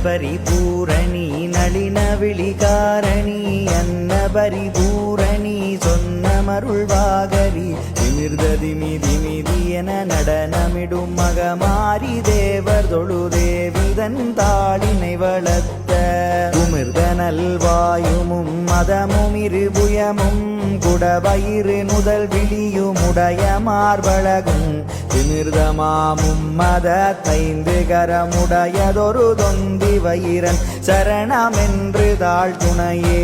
பரிபூரணி நளின விழிகாரணி அன்ன பரிபூரணி சொன்ன மருள்வாகரி திமிர்ததிமி திமிதி என நடனமிடும் மகமாரி தேவர் தொழு தேவிதன் தாளினை வளர்த்த உமிர்த நல்வாயுமும் மதமும் இருபுயமும் குடவயிறு முதல் விழியுமுடைய மார்பழகும் திமிர்தமாமும் மத தைந்து கரமுடையதொரு தொந்தி வயிரன் சரணமென்று தாழ் துணையே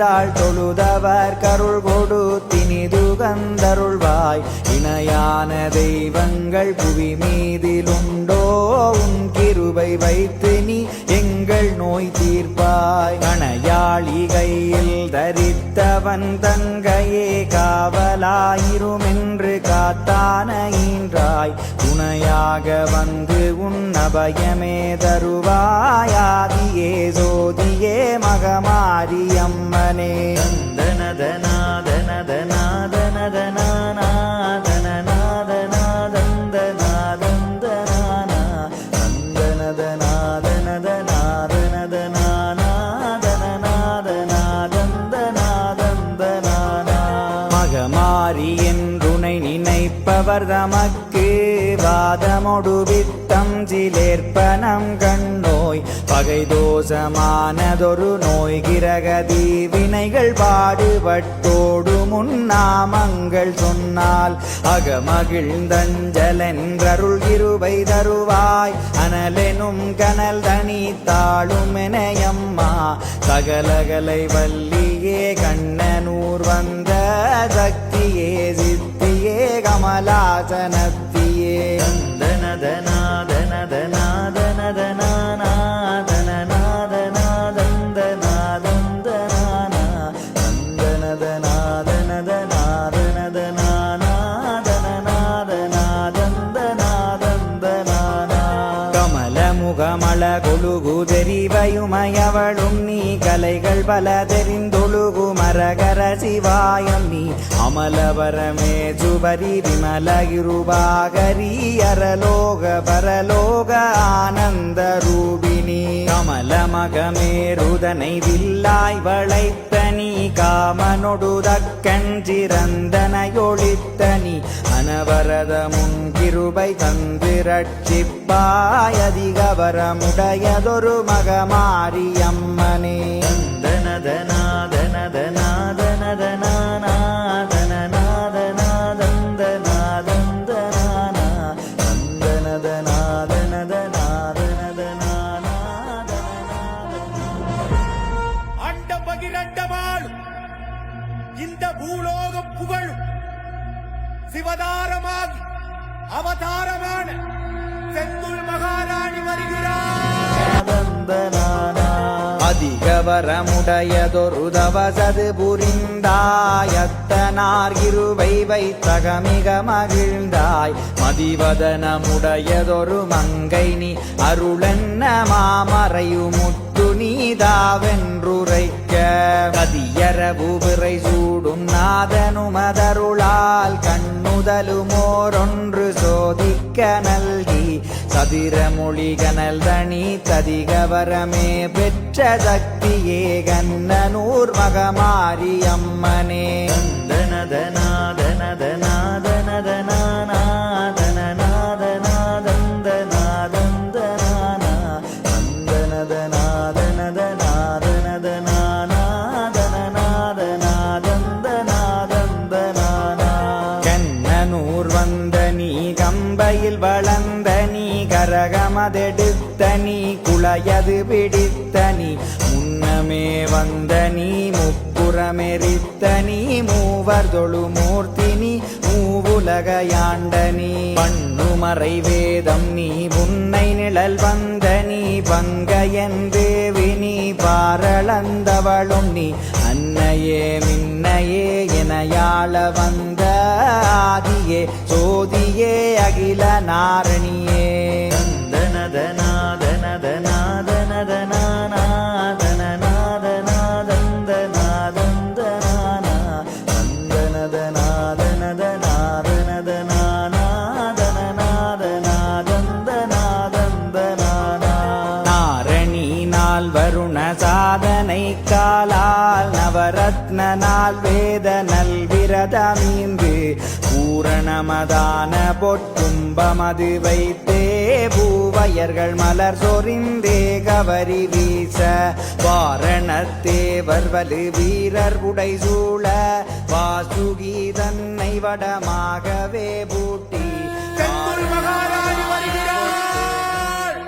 தாழ் தொழுதவர் கருள் கொடு தினிது கந்தருள்வாய் இணையான தெய்வங்கள் புவி மீதிலுண்டோ உன் கிருபை வைத்து நீ எங்கள் நோய் தீர்ப்பாய் கணையாளி கையில் தரித்தவன் தங்கையே காவலாயிருமென்று காத்தான ஈன்றாய் துணையாக வந்து உன் அபயமே தருவாயாதியே சோதியே மகமாரி அம்மனே மகமாரி என்றுனை நினைப்பவர் தமக்கு வாதமொடு வித்தம் சிலேற்பனம் கண்ணோய் பகை தோஷமானதொரு நோய் கிரகதி வினைகள் பாடுபட்டோடு முன்னாமங்கள் சொன்னால் அகமகிழ்ந்தஞ்சலென்றருள் இருபை தருவாய் அனலெனும் கனல் தனி தாழுமெனையம்மா சகலகலை வல்லியே கண்ணனூர் வந்த சக்தியே சித்தியே கமலாசனத்தியே கமல கொழுகு தெரிவையுமையவளும் நீ கலைகள் பல தெரிந்தொழுகு மரகர சிவாயம் நீ அமலவரமே சுபரி விமல இருபாகரி அரலோக பரலோக ஆனந்த ரூபிணி கமல மகமேருதனை வில்லாய் வளைத்தனி காமனொடு தக்கன் சிறந்தனையொழித்தனி அனவரத முன் கிருபை தந்து ரட்சிப்பாய் அதிகவரமுடையதொரு மகமாரி அம்மனே அண்ட பகிரண்டமாள் இந்த பூலோகம் புகழும் சிவதாரமாகி அவதாரமான செந்துள் மகாராணி வருகிறார் அதிகவரமுடையதொரு தவசது புரிந்தாயத்தனார் இருவை வைத்தகமிக மகிழ்ந்தாய் மதிவதனமுடையதொரு மங்கை நீ அருளென்ன மாமறையுமுத்து நீதாவென்றுரைக்க கதியரவு விரை சூடும் நாதனுமதருளால் கண்ணுதலுமோரொன்று சோதிக்க நல்கி சதிரமொழி கனல் தனி ததிகவரமே பெற்ற சக்தியே கண்ணனூர் மகமாரி அம்மனே வளர்ந்த நீ கரகமதெடுத்த நீ குளையது பிடித்த நீ முன்னமே வந்த நீ முப்புற மூபுரமெரித்த நீ மூவர் தொழுமூர்த்தி நீ மூவுலகையாண்ட நீ பண்ணுமறை வேதம் நீ உன்னை நிழல் வந்த நீ பங்கையன் தேவி நீ பாரளந்தவளும் நீ அன்னையே மின்னையே எனையாள வந்த ஆதியே சோதியே அகில நாரணியே வருண சாதனை காலால் நவரத்ன நாள் வேத நல்விரதமீந்து பூரணமதான பொற்கும்பமது வைத்தே பூவையர்கள் மலர் சொரிந்தே கவரி வீச வாரணத்தேவர் வலு வீரர் உடை சூழ வாசுகி தன்னை வடமாகவே பூட்டி செந்தூர் மகாராணி வருகிறாள்.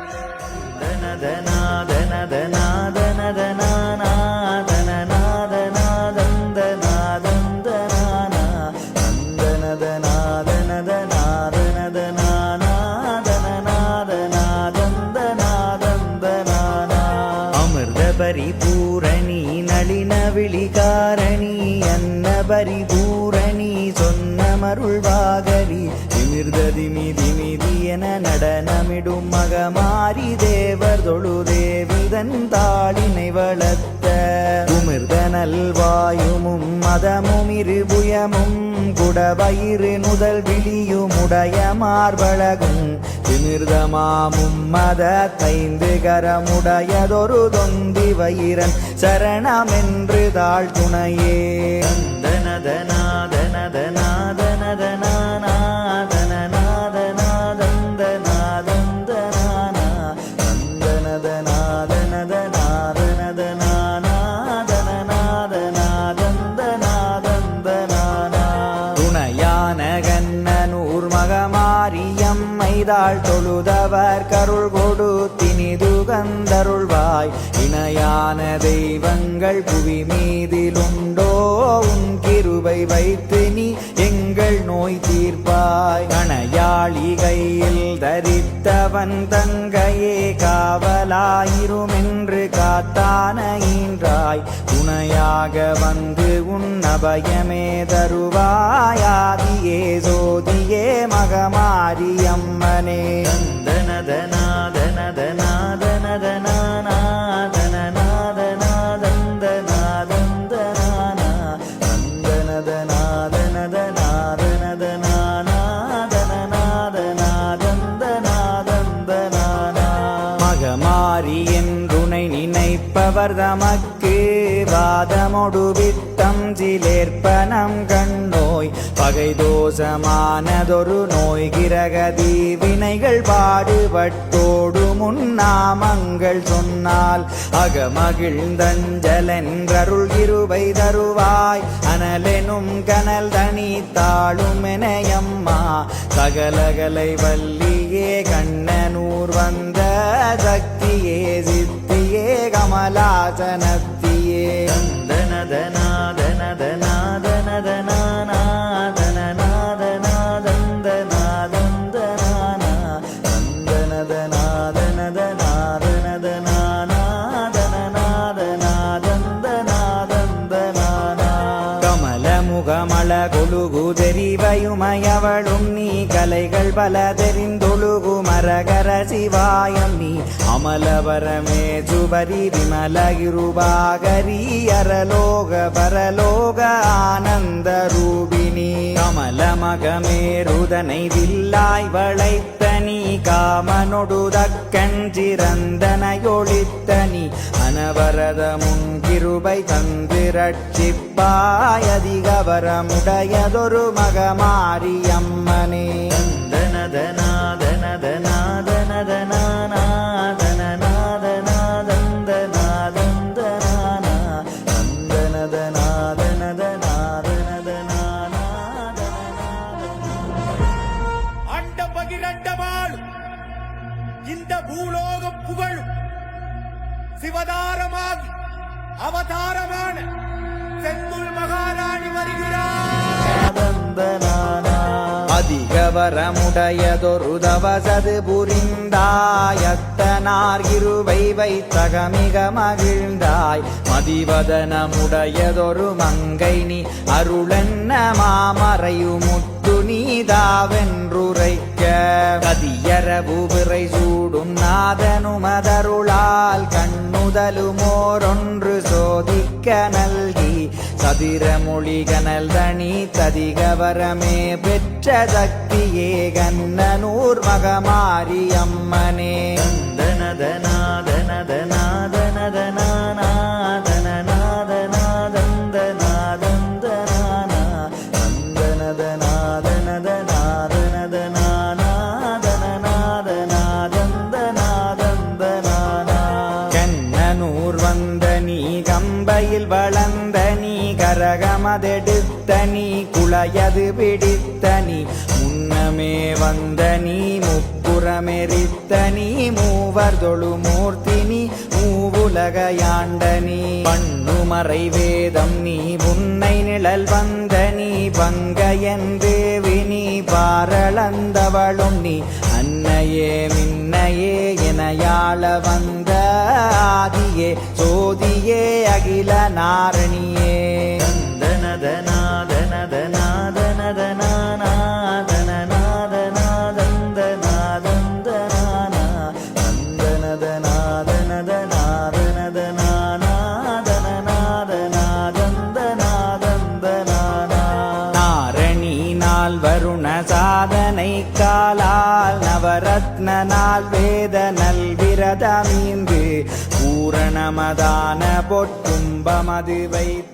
பரிபூரணி நளின விழிகாரணி அன்ன பரிபூரணி சொன்ன மருள்வாகரி திமிர்திமிதி என நடனமிடும் மகமாரி தேவர் தொழு தேவிதன் தாளினை வளர்த்த உமிர்த நல்வாயுமும் மதமும் இருபுயமும் குடவயிறு நுதல் விழியுமுடைய மார்பழகும் திமிர்தமாமும் மத தைந்து கரமுடையதொரு தொந்தி வயிரன் சரணமென்று தாழ் துணையே மைதாள் தொழுதவர் கருள் கொடு தினிது கந்தருள்வாய் இணையான தெய்வங்கள் புவி மீதிலுண்டோ உன் கிருபை வைத்து நீ எங்கள் நோய் தீர்ப்பாய் கணையாளி கையில் தரித்தவன் தங்கையே காவலாயிருமென்று காத்தான ஈன்றாய் துணையாக வந்து உன் அபயமே தருவாயாதியே ஜோதியே மகமாரி அம்மனே மகமாரி என்றுனை நினைப்பவர் தமக்கு வாதமொடு வித்தம் சிலேற்பனம் கண்ணோய் பகை தோஷமானதொரு நோய் கிரகதி வினைகள் பாடுபட்டோடு முன்னாமங்கள் சொன்னால் அகமகிழ்ந்தஞ்சலென்றருள் இருவை தருவாய் அனலெனும் கனல் தனி தாழும் எனையம்மா சகலகலை வல்லியே கண்ணனூர் வந்த சக்தியே சித்தியே கமலாசனத்தியே கமலமுகமள கொழுகு தெரிவையுமையவளும் நீ கலைகள் பல தெரிந்தொழுகு மரகர சிவாயம் நீ அமலவரமே சுபரி விமல இருபாகரி அரலோக பரலோக ஆனந்த ரூபினி கமலமகமேருதனை வில்லாய் வளைத்தனி காமனொடு தக்கன் சிறந்தனையொழித்தனி அனவரத முன்கிருபை தந்து ரட்சிப்பாய் அதிகவரமுடையதொரு மகமாரி அம்மனே அண்ட பகிரண்டமாள் இந்த பூலோகம் புகழும் சிவதாரமாகி அவதாரமான செந்தூர் மகாராணி வருகிறார். அதிகவரமுடையதொரு தவசது புரிந்தாயத்தனார் இருவை வைத்தகமிக மகிழ்ந்தாய் மதிவதனமுடையதொரு மங்கை நீ அருளென்ன மாமறையுமுத்து நீதாவென்றுரைக்க கதியரவு விரை சூடும் நாதனுமதருளால் கண்ணுதலுமோரொன்று சோதிக்க நல்கி சதிரமொழி கனல் தனி ததிகவரமே பெற்ற சக்தியே கண்ணனூர் மகமாரியம்மனே கண்ணனூர் வந்த நீ கம்பையில் வளர்ந்த நீ கரகமதெடுத்த நீ குளையது பிடித்த நீ முன்னமே வந்த நீ முப்புறமெரித்த நீ மூவர் தொழுமூர்த்தி நீ மூவுலகையாண்ட நீ பண்ணுமறை வேதம் நீ உன்னை நிழல் வந்த நீ பங்கையன் தேவி நீ பாரளந்தவளும் நீ அன்னையே மின்னையே எனையாள வந்த ஆதியே சோதியே அகில நாரணியே வருண சாதனை காலால் நவரத்ன நாள் வேத நல்விரதமீந்து பூரணமதான பொட்டும்பமது வைத்து